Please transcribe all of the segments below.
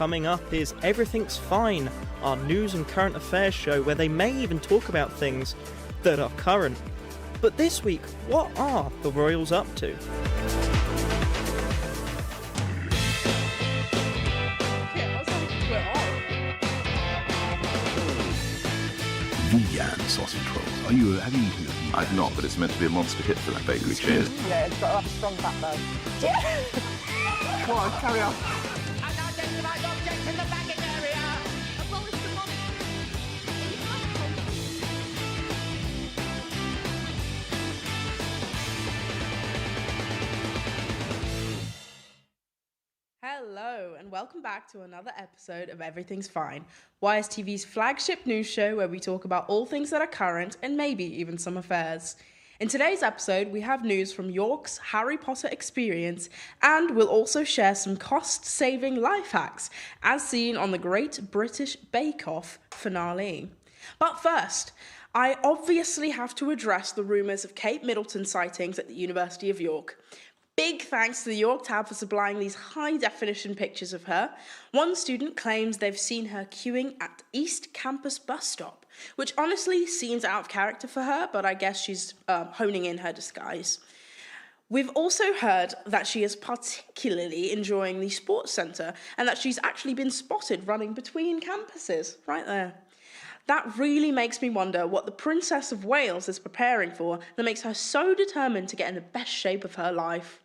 Coming up is Everything's Fine, our news and current affairs show where they may even talk about things that are current. But this week, what are the Royals up to? Vegan sausage rolls. Have you eaten them? I've not, but it's meant to be a monster hit for that bakery chain. Yeah, it's got to have a strong backbone. Yeah. Come on, carry on. Unidentified object in the bagging area. Abolish the monster. Hello, and welcome back to another episode of Everything's Fine, YSTV's flagship news show where we talk about all things that are current and maybe even some affairs. In today's episode, we have news from York's Harry Potter experience, and we'll also share some cost-saving life hacks, as seen on the Great British Bake Off finale. But first, I obviously have to address the rumours of Kate Middleton sightings at the University of York. Big thanks to the York Tab for supplying these high-definition pictures of her. One student claims they've seen her queuing at East Campus bus stop, which honestly seems out of character for her, but I guess she's honing in her disguise. We've also heard that she is particularly enjoying the sports centre and that she's actually been spotted running between campuses, right there. That really makes me wonder what the Princess of Wales is preparing for that makes her so determined to get in the best shape of her life.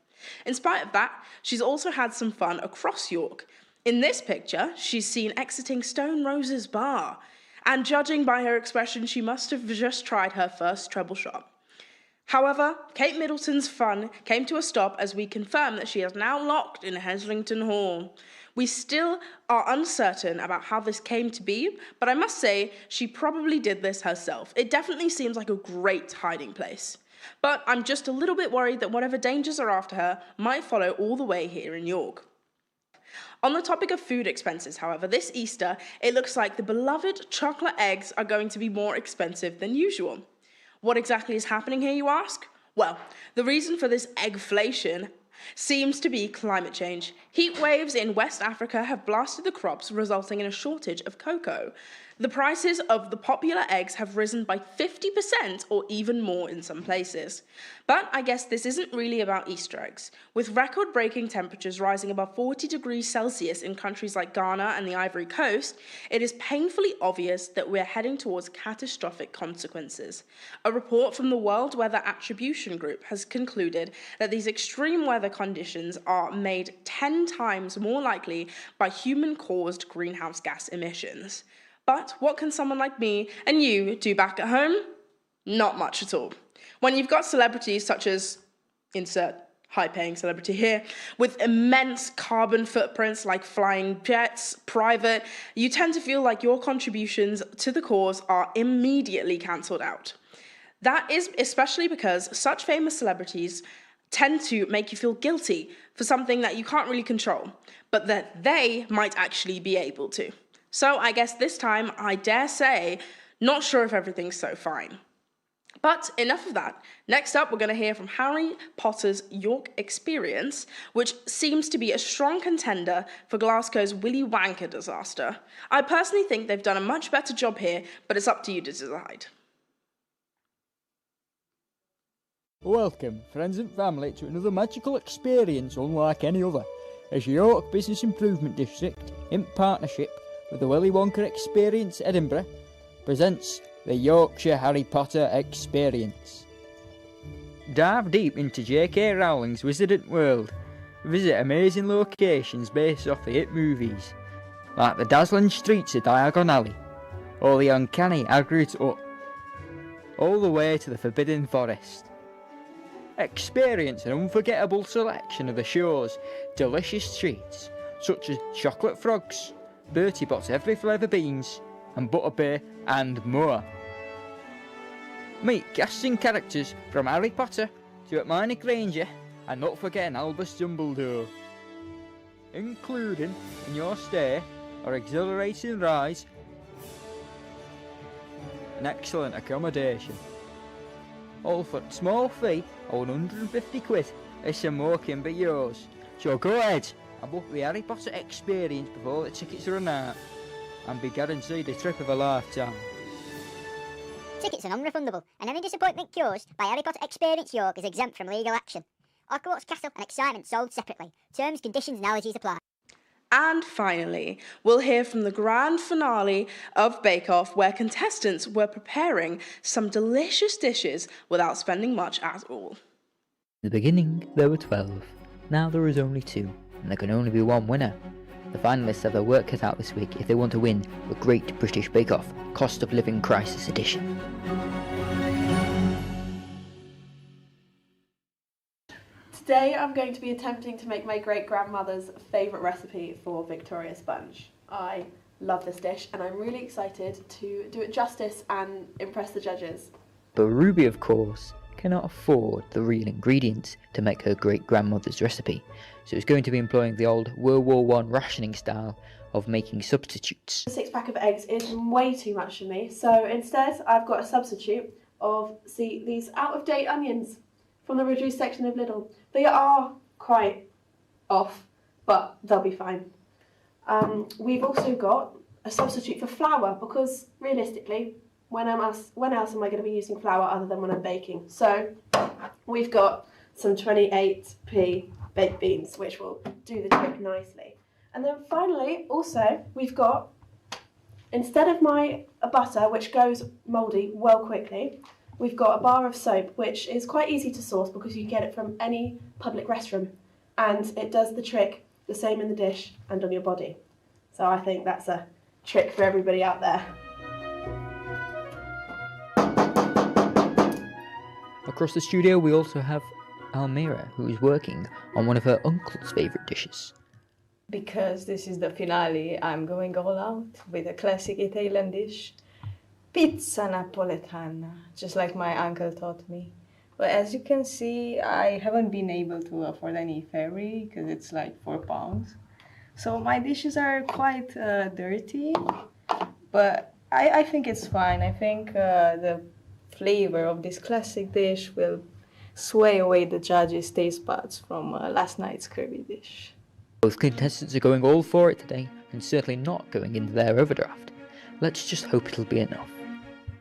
In spite of that, she's also had some fun across York. In this picture, she's seen exiting Stone Roses Bar, and judging by her expression, she must have just tried her first treble shot. However, Kate Middleton's fun came to a stop as we confirm that she is now locked in Heslington Hall. We still are uncertain about how this came to be, but I must say she probably did this herself. It definitely seems like a great hiding place. But I'm just a little bit worried that whatever dangers are after her might follow all the way here in York. On the topic of food expenses, however, this Easter, it looks like the beloved chocolate eggs are going to be more expensive than usual. What exactly is happening here, you ask? Well, the reason for this eggflation seems to be climate change. Heat waves in West Africa have blasted the crops, resulting in a shortage of cocoa. The prices of the popular eggs have risen by 50% or even more in some places. But I guess this isn't really about Easter eggs. With record-breaking temperatures rising above 40 degrees Celsius in countries like Ghana and the Ivory Coast, it is painfully obvious that we're heading towards catastrophic consequences. A report from the World Weather Attribution Group has concluded that these extreme weather conditions are made 10 times more likely by human-caused greenhouse gas emissions. But what can someone like me and you do back at home? Not much at all. When you've got celebrities such as, insert high-paying celebrity here, with immense carbon footprints like flying jets, private, you tend to feel like your contributions to the cause are immediately cancelled out. That is especially because such famous celebrities tend to make you feel guilty for something that you can't really control, but that they might actually be able to. So I guess this time, I dare say, not sure if everything's so fine. But enough of that. Next up, we're going to hear from Harry Potter's York experience, which seems to be a strong contender for Glasgow's Willy Wonka disaster. I personally think they've done a much better job here, but it's up to you to decide. Welcome, friends and family, to another magical experience unlike any other, as York Business Improvement District, in partnership with the Willy Wonka Experience Edinburgh, presents the Yorkshire Harry Potter Experience. Dive deep into J.K. Rowling's Wizarding World, visit amazing locations based off the hit movies, like the dazzling streets of Diagon Alley, or the uncanny Hagrid's Hut, all the way to the Forbidden Forest. Experience an unforgettable selection of the show's delicious treats, such as chocolate frogs, Bertie Bott's every flavour beans, and butterbeer, and more. Meet casting characters from Harry Potter to Hermione Granger, and not forgetting Albus Dumbledore. Including in your stay are exhilarating rides and excellent accommodation. All for small fee of £150, and some more can be yours. So go ahead, and book the Harry Potter experience before the tickets run out and be guaranteed a trip of a lifetime. Tickets are non-refundable, and any disappointment caused by Harry Potter Experience York is exempt from legal action. Hogwarts Castle and Excitement sold separately. Terms, conditions and allergies apply. And finally, we'll hear from the grand finale of Bake Off, where contestants were preparing some delicious dishes without spending much at all. In the beginning, there were 12. Now there is only 2, and there can only be one winner. The finalists have their work cut out this week if they want to win the Great British Bake Off Cost of Living Crisis Edition. Today I'm going to be attempting to make my great-grandmother's favourite recipe for Victoria Sponge. I love this dish and I'm really excited to do it justice and impress the judges. But Ruby, of course, cannot afford the real ingredients to make her great-grandmother's recipe, so it's going to be employing the old World War I rationing style of making substitutes. A 6-pack of eggs is way too much for me, so instead I've got a substitute of, these out-of-date onions from the reduced section of Lidl. They are quite off, but they'll be fine. We've also got a substitute for flour, because realistically, when else am I going to be using flour other than when I'm baking? So we've got some 28p baked beans, which will do the trick nicely. And then finally, also, we've got, instead of my butter, which goes mouldy well quickly, we've got a bar of soap, which is quite easy to source because you can get it from any public restroom. And it does the trick the same in the dish and on your body. So I think that's a trick for everybody out there. Across the studio we also have Almira, who is working on one of her uncle's favourite dishes. Because this is the finale, I'm going all out with a classic Italian dish, pizza napoletana, just like my uncle taught me. But as you can see, I haven't been able to afford any ferry because it's like £4. So my dishes are quite dirty, but I think it's fine. I think the flavor of this classic dish will sway away the judges' taste buds from last night's curvy dish. Both contestants are going all for it today, and certainly not going into their overdraft. Let's just hope it'll be enough.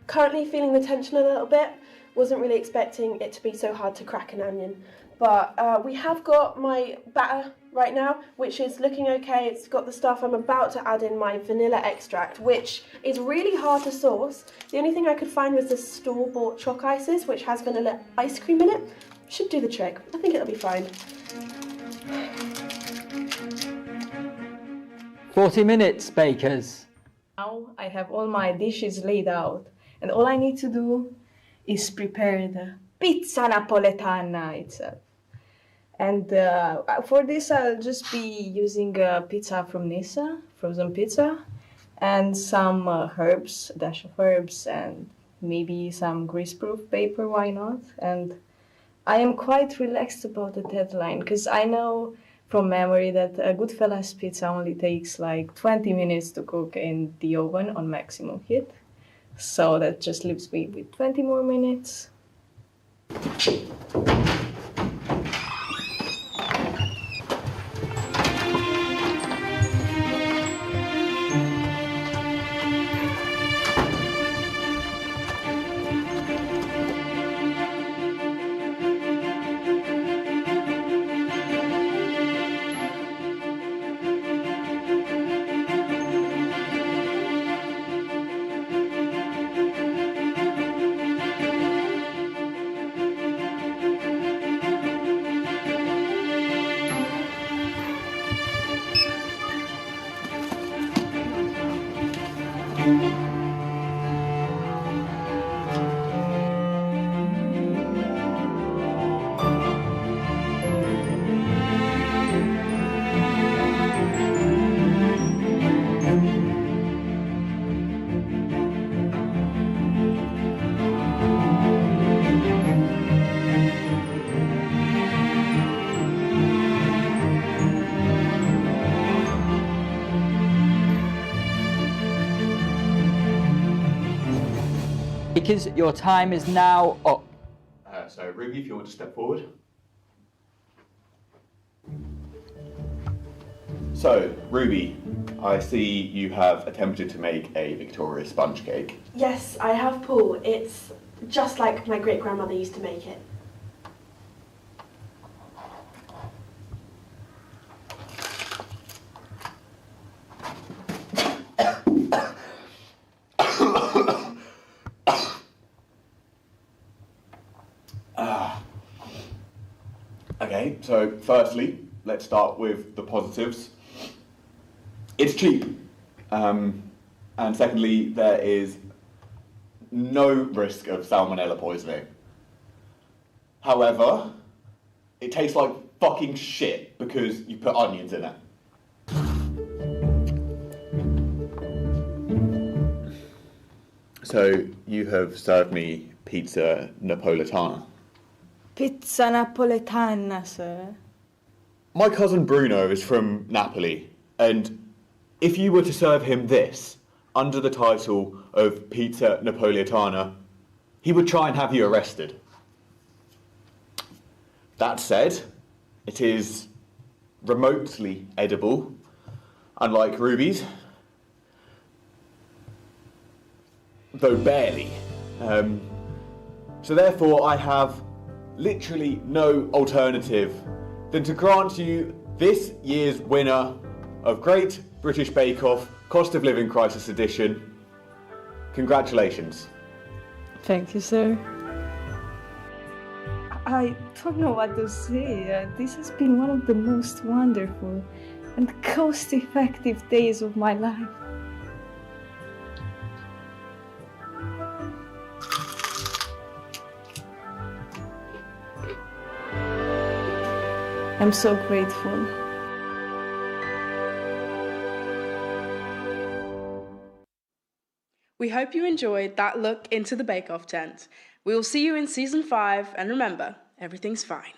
Currently feeling the tension a little bit. Wasn't really expecting it to be so hard to crack an onion. But we have got my batter right now, which is looking okay. It's got the stuff. I'm about to add in my vanilla extract, which is really hard to source. The only thing I could find was the store-bought Choc Ices, which has vanilla ice cream in it. Should do the trick. I think it'll be fine. 40 minutes, bakers. Now I have all my dishes laid out, and all I need to do is prepare the pizza napoletana itself. And for this I'll just be using pizza from Nisa, frozen pizza, and some herbs, a dash of herbs, and maybe some greaseproof paper, why not? And I am quite relaxed about the deadline, because I know from memory that a Goodfellas pizza only takes like 20 minutes to cook in the oven on maximum heat. So that just leaves me with 20 more minutes. Because your time is now up. So Ruby, if you want to step forward. So, Ruby, I see you have attempted to make a Victoria sponge cake. Yes, I have, Paul. It's just like my great-grandmother used to make it. Okay, so firstly, let's start with the positives. It's cheap. And secondly, there is no risk of salmonella poisoning. However, it tastes like fucking shit because you put onions in it. So, you have served me pizza Napolitana. Pizza Napoletana, sir. My cousin Bruno is from Napoli, and if you were to serve him this under the title of Pizza Napolitana, he would try and have you arrested. That said, it is remotely edible, unlike Ruby's, though barely. So therefore I have literally no alternative than to grant you this year's winner of Great British Bake Off Cost of Living Crisis Edition. Congratulations. Thank you, sir. I don't know what to say. This has been one of the most wonderful and cost-effective days of my life. I'm so grateful. We hope you enjoyed that look into the Bake Off tent. We will see you in season 5, and remember, everything's fine.